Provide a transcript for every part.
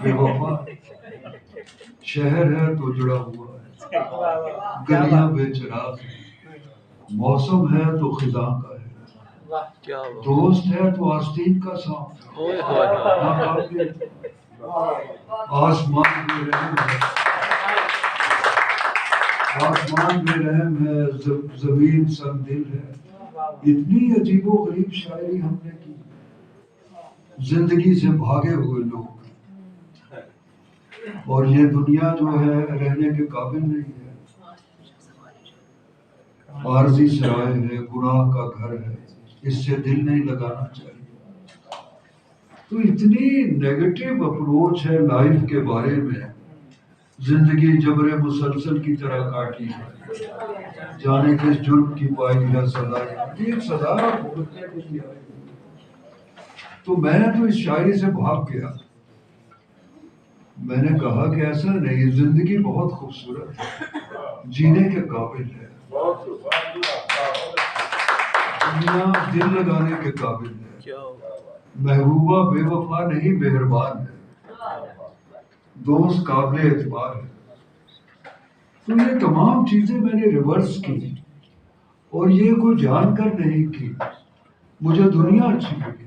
بے وفا شہر ہے تو جڑا ہوا ہے، گلیاں بے چراغ ہے، موسم ہے تو خزاں کا ہے، دوست ہے تو آستین کا سانپ ہے، آسمان بے رحم ہے، آسمان بے رحم ہے، زمین سنگ دل ہے۔ اتنی عجیب و غریب شاعری ہم نے کی، زندگی سے بھاگے ہوئے لوگ، اور یہ دنیا جو ہے رہنے کے قابل نہیں ہے، عارضی سرائے ہے، گناہ کا گھر ہے، اس سے دل نہیں لگانا چاہیے۔ تو اتنی نیگیٹو اپروچ ہے لائف کے بارے میں، زندگی جبر مسلسل کی طرح کاٹی ہے، جانے کس جرم کی پائی ہے سزا، ایک سزا بھگتنے کے لیے آئی۔ تو میں تو اس شاعری سے بھاگ گیا، میں نے کہا کہ ایسا نہیں، زندگی بہت خوبصورت ہے، جینے کے قابل ہے، دنیا دل لگانے کے قابل ہے، محبوبہ بے وفا نہیں مہربان ہے، دوست قابل اعتبار ہے۔ تو یہ تمام چیزیں میں نے ریورس کی، اور یہ کوئی جان کر نہیں کی، مجھے دنیا اچھی لگی۔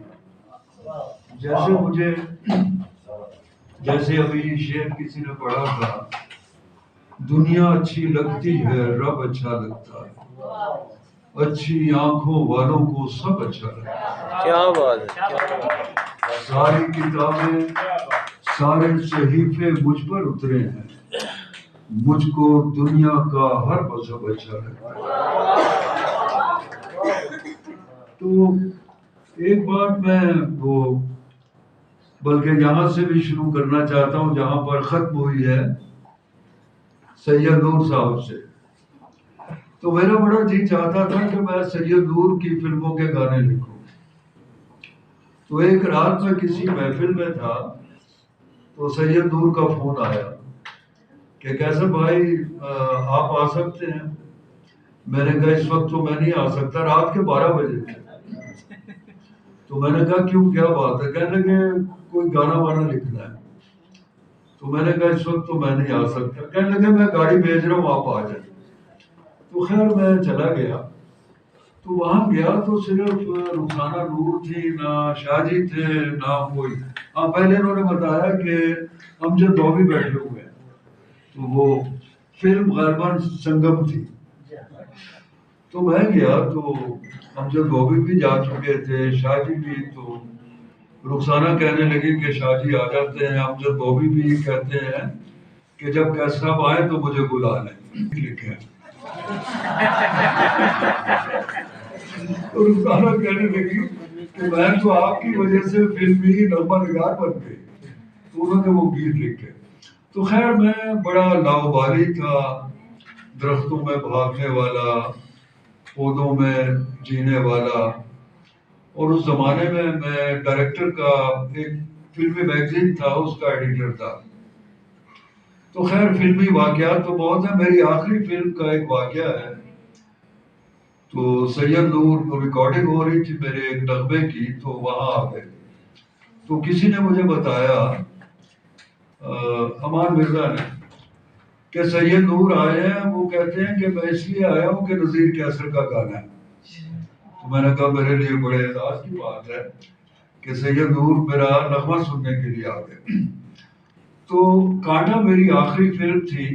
جیسے ابھی شعر کسی نے پڑھا تھا، دنیا اچھی لگتی ہے رب اچھا لگتا ہے، اچھی آنکھوں والوں کو سب اچھا لگتا ہے۔ کیا بات ہے، ساری کتابیں سارے صحیفے مجھ پر اترے ہیں، مجھ کو دنیا کا ہر مذہب اچھا لگتا ہے۔ تو ایک بات میں بلکہ یہاں سے بھی شروع کرنا چاہتا ہوں جہاں پر ختم ہوئی ہے، سید نور صاحب سے۔ تو میرا بڑا جی چاہتا تھا کہ میں سید نور کی فلموں کے گانے لکھوں۔ تو ایک رات میں کسی محفل میں تھا، تو سید نور کا فون آیا کہ کیسے بھائی آپ آ سکتے ہیں؟ میں نے کہا اس وقت تو میں نہیں آ سکتا، رات کے 12 بجے تھے۔ تو میں نے کہا کیوں، کیا بات ہے؟ کہنے کہ کوئی گانا وانا لکھنا ہے۔ تو میں نے کہا اس وقت تو میں نہیں آ سکتا۔ کہنے لگے میں گاڑی بھیج رہا ہوں، آپ آ جائیں۔ تو خیر میں چلا گیا، تو وہاں گیا تو صرف رخسانہ نور تھی، نہ شاہ جی تھے، نہ کوئی۔ ہاں پہلے انہوں نے بتایا کہ امجد دوبی بیٹھے ہوئے ہیں، تو وہ فلم غالباً سنگم تھی۔ تو میں گیا تو امجد دوبی بھی جا چکے تھے، شاہ جی بھی۔ تو رخسانہ کہنے لگی کہ شاہ جی آ جاتے ہیں، امجد دوبی بھی کہتے ہیں کہ جب کیسر صاحب آئے تو مجھے بلا لیں، لکھے۔ تو رخسانہ کہنے لگی کہ میں تو آپ کی وجہ سے فلمی نغمہ نگار بن گئی۔ تو انہوں نے وہ گیت لکھے۔ تو خیر میں بڑا لاؤبالی تھا، درختوں میں بھاگنے والا، پودوں میں جینے والا، اور اس زمانے میں ڈائریکٹر کا ایک فلمی میگزین تھا، اس کا ایڈیٹر تھا۔ تو خیر فلمی واقعات تو بہت ہیں، میری آخری فلم کا ایک واقعہ ہے۔ تو سید نور ریکارڈنگ ہو رہی تھی میرے ایک نغمے کی، تو وہاں آ گئے۔ تو کسی نے مجھے بتایا، امان مرزا نے، کہ سید نور آئے ہیں، وہ کہتے ہیں کہ میں اس لیے آیا ہوں کہ نذیر کیسر کا گانا ہے۔ تو میں نے کہا میرے لیے بڑے اعزاز کی بات ہے کہ سید نور میرا نغمہ سننے کے لیے آ گئے۔ تو کانٹا میری آخری فلم تھی،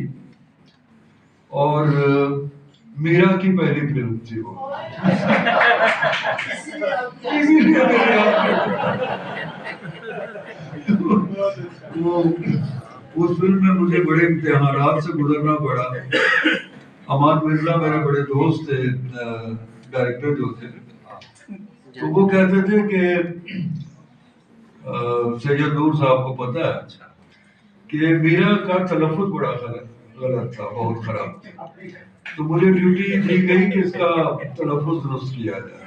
اور میرا کی پہلی فلم تھی وہ۔ اس فلم میں مجھے بڑے امتحانات سے گزرنا پڑا۔ امان مرزا میرے بڑے دوست تھے، ڈائریکٹر جو تھے، تو وہ کہتے تھے کہ سید نور صاحب کو پتہ ہے کہ میرا کا تلفظ بڑا غلط تھا، بہت خراب تھا۔ تو مجھے ڈیوٹی دی گئی کہ اس کا تلفظ درست کیا جائے۔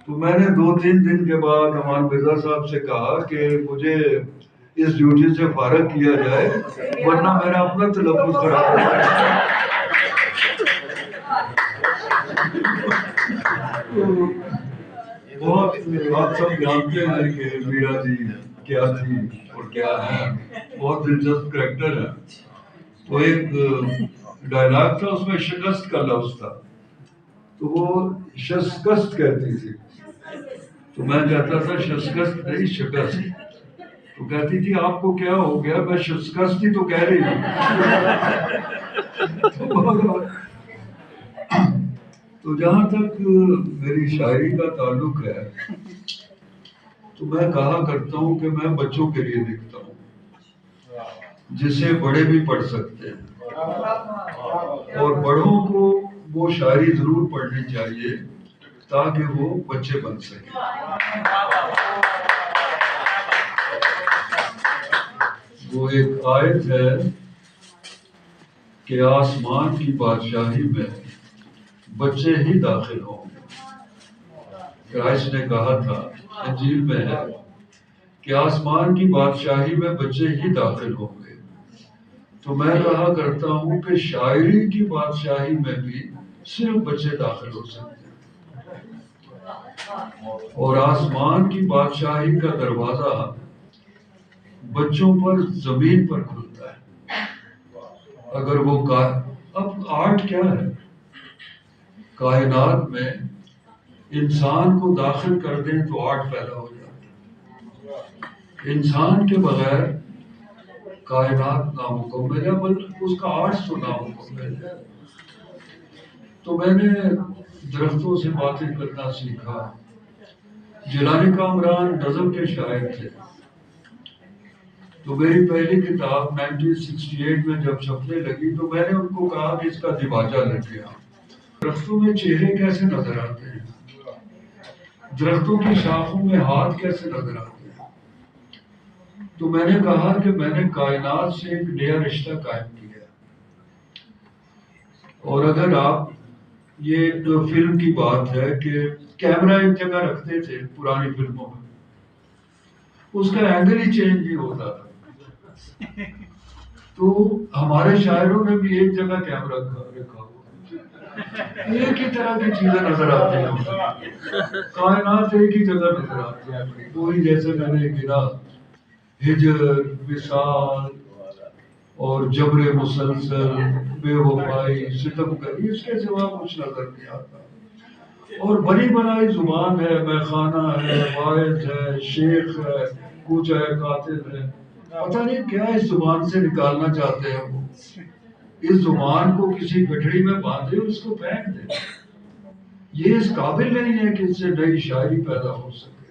تو میں نے 2-3 دن کے بعد امان مرزا صاحب سے کہا کہ مجھے اس ڈیوٹی سے فارغ کیا جائے، ورنہ میرا اپنا تلفظ خراب ہو جائے۔ بہت آپ سب جانتے ہیں کہ میرا جی کیا تھی اور کیا ہے، بہت دلچسپ کریکٹر ہے. تو ایک ڈائلاگ تھا اس میں شکست کا لفظ تھا، تو وہ شکست کہتی تھی، تو میں کہتا تھا شکست نہیں شکست. تو کہتی تھی آپ کو کیا ہو گیا، میں شکست ہی تو کہہ رہی ہوں. تو جہاں تک میری شاعری کا تعلق ہے تو میں کہا کرتا ہوں کہ میں بچوں کے لیے لکھتا ہوں، جسے بڑے بھی پڑھ سکتے ہیں، اور بڑوں کو وہ شاعری ضرور پڑھنی چاہیے تاکہ وہ بچے بن سکیں. وہ ایک آیت ہے کہ آسمان کی بادشاہی میں بچے ہی داخل ہوں گے. کرائسٹ نے کہا تھا، انجیل میں ہے کہ آسمان کی بادشاہی میں بچے ہی داخل ہوں گے. تو میں کہا کرتا ہوں کہ شاعری کی بادشاہی میں بھی صرف بچے داخل ہو سکتے ہیں، اور آسمان کی بادشاہی کا دروازہ بچوں پر زمین پر کھلتا ہے. اگر وہ اب آرٹ کیا ہے، کائنات میں انسان کو داخل کر دیں تو آرٹ پیدا ہو جاتا ہے. انسان کے بغیر کائنات نامکمل ہے، بلکہ اس کا آرٹ تو نامکمل ہے. تو میں نے درختوں سے باتیں کرنا سیکھا. جیلانی کامران نظم کے شاعر تھے، تو میری پہلی کتاب 1968 میں جب چھپنے لگی تو میں نے ان کو کہا کہ اس کا دیباچہ لگ گیا. درختوں میں چہرے کیسے نظر آتے ہیں، درختوں کی شاخوں میں ہاتھ کیسے نظر آتے ہیں. تو میں نے کہا کہ میں نے کائنات سے ایک نیا رشتہ قائم کیا. اور اگر آپ، یہ ایک فلم کی بات ہے کہ کیمرہ ایک جگہ رکھتے تھے پرانی فلموں میں، اس کا اینگل ہی چینج نہیں ہوتا تھا. تو ہمارے شاعروں نے بھی ایک جگہ کیمرہ رکھا ہوا، ایک ہی طرح کی چیزیں نظر آتی ہیں، کائنات ایک ہی جگہ نظر آتی ہے. وہی جیسے میں نے گنا ہجر، وصال اور جبر مسلسل، بے وفائی، ستم گری، اس کے سوا کچھ نظر نہیں آتا. اور بنی بنائی زبان ہے، میخانہ ہے، واعظ ہے، شیخ ہے، کوچہ ہے، قاتل ہے، پتہ نہیں کیا اس زبان سے نکالنا چاہتے ہیں. وہ اس زبان کو کسی گٹھڑی میں باندھے اس کو پھینک دے. یہ اس قابل نہیں ہے کہ اس سے نئی شاعری پیدا ہو سکے.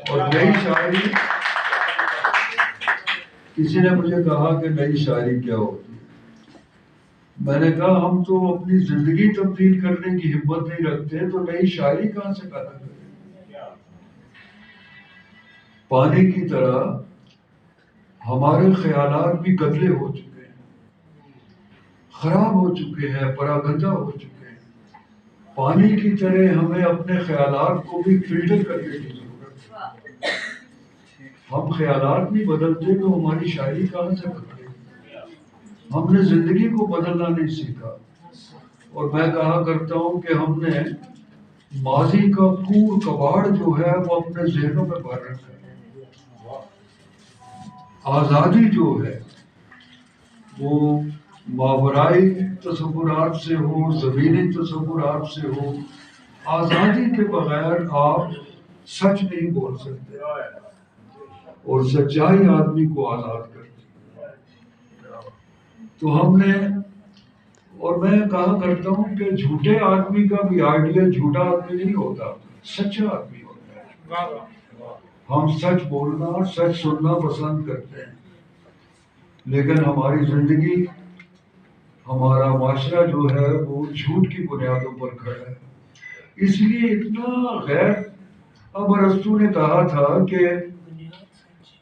اور نئی شاعری، کسی نے مجھے کہا کہ نئی شاعری کیا ہوتی ہے. میں نے کہا ہم تو اپنی زندگی تبدیل کرنے کی ہمت نہیں رکھتے تو نئی شاعری کہاں سے پیدا کریں. پانی کی طرح ہمارے خیالات بھی گدلے ہو چکے ہیں، خراب ہو چکے ہیں، پراگندہ ہو چکے ہیں. پانی کی طرح ہمیں اپنے خیالات کو بھی فلٹر کرنے کی ضرورت ہے. ہم خیالات نہیں بدلتے تو ہماری شاعری کہاں سے بدلے گی. ہم نے زندگی کو بدلنا نہیں سیکھا. اور میں کہا کرتا ہوں کہ ہم نے ماضی کا کوڑ کباڑ جو ہے وہ اپنے ذہنوں میں بھر رکھا ہے. آزادی جو ہے وہ ماورائی تصورات سے ہو، زمینی تصورات سے ہو. آزادی کے بغیر آپ سچ نہیں بول سکتے، اور سچائی آدمی کو آزاد کرتی ہے. تو ہم نے، اور میں کہا کرتا ہوں کہ جھوٹے آدمی کا بھی آئیڈیل جھوٹا آدمی نہیں ہوتا، سچا آدمی ہوتا ہے. ہم سچ بولنا، سچ سننا پسند کرتے ہیں، لیکن ہماری زندگی، ہمارا معاشرہ جو ہے وہ جھوٹ کی بنیادوں پر کھڑا ہے. اس لیے اتنا غیر، اب ارسطو نے کہا تھا کہ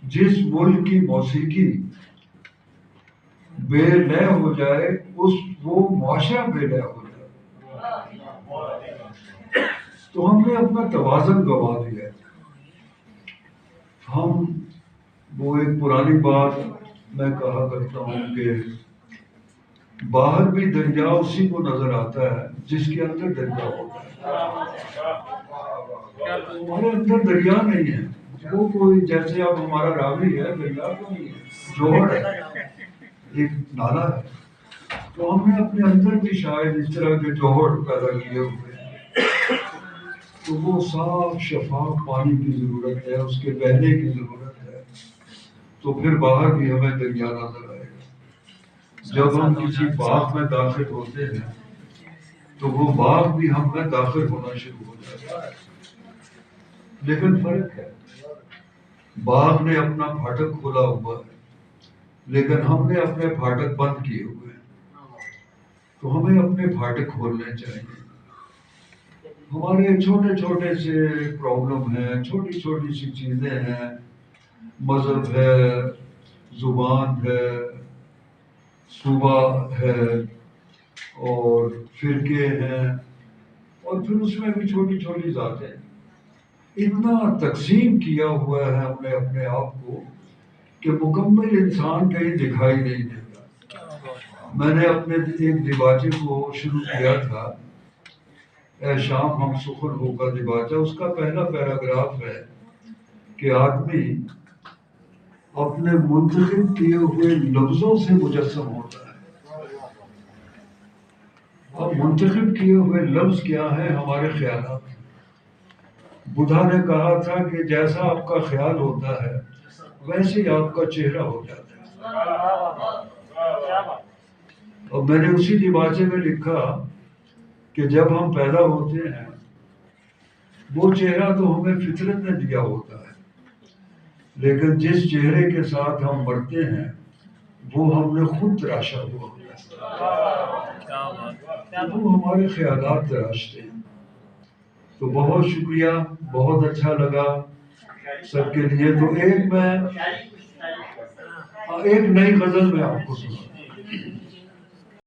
جس ملک کی موسیقی بے لے ہو جائے وہ معاشرہ بے لے ہو جائے. تو ہم نے اپنا توازن گنوا دیا. ہم، وہ ایک پرانی بات میں کہا کرتا ہوں کہ باہر بھی دریا اسی کو نظر آتا ہے جس کے اندر دریا ہوتا ہے. ہمارے اندر دریا نہیں ہے. وہ کوئی جیسے اب ہمارا راوی ہے دریا تو نہیں ہے، جوہر ہے، ایک نالا ہے. تو ہم نے اپنے اندر بھی شاید اس طرح کے جوہر پیدا کیے ہوئے ہیں. تو وہ صاف شفاف پانی کی ضرورت ہے، اس کے بہنے کی ضرورت ہے. تو پھر باہر بھی ہمیں دریا نظر آئے گا. جب ہم کسی باغ میں داخل ہوتے ہیں تو وہ باغ بھی ہم میں داخل ہونا شروع ہو جاتا ہے. لیکن فرق ہے، باغ نے اپنا پھاٹک کھولا ہوا ہے لیکن ہم نے اپنے پھاٹک بند کیے ہوئے ہیں. تو ہمیں اپنے پھاٹک کھولنے چاہیے. ہمارے چھوٹے چھوٹے سے پرابلم ہیں، چھوٹی چھوٹی سی چیزیں ہیں، مذہب ہے، زبان ہے، صوبہ ہے، اور فرقے ہیں، اور پھر اس میں بھی چھوٹی چھوٹی ذاتیں. اتنا تقسیم کیا ہوا ہے ہم نے اپنے آپ کو کہ مکمل انسان کہیں دکھائی نہیں دیتا. میں نے اپنے ایک دیباچے کو شروع کیا تھا، اے شام ہم سخن ہو کر دیباچہ. اس کا پہلا پیراگراف ہے کہ آدمی اپنے منتخب کیے ہوئے لفظوں سے مجسم ہوتا ہے. اب منتخب کیے ہوئے لفظ کیا ہیں؟ ہمارے خیالات. بدھا نے کہا تھا کہ جیسا آپ کا خیال ہوتا ہے ویسے ہی آپ کا چہرہ ہو جاتا ہے. اور میں نے اسی دیباچے میں لکھا کہ جب ہم پیدا ہوتے ہیں وہ چہرہ تو ہمیں فطرت نے دیا ہوتا ہے، لیکن جس چہرے کے ساتھ ہم مرتے ہیں وہ ہم نے خود تراشا ہوا ہوتا ہے. وہ ہمارے خیالات تراشتے ہیں. تو بہت شکریہ، بہت اچھا لگا سب کے لیے. تو ایک نئی غزل میں آپ کو سنا.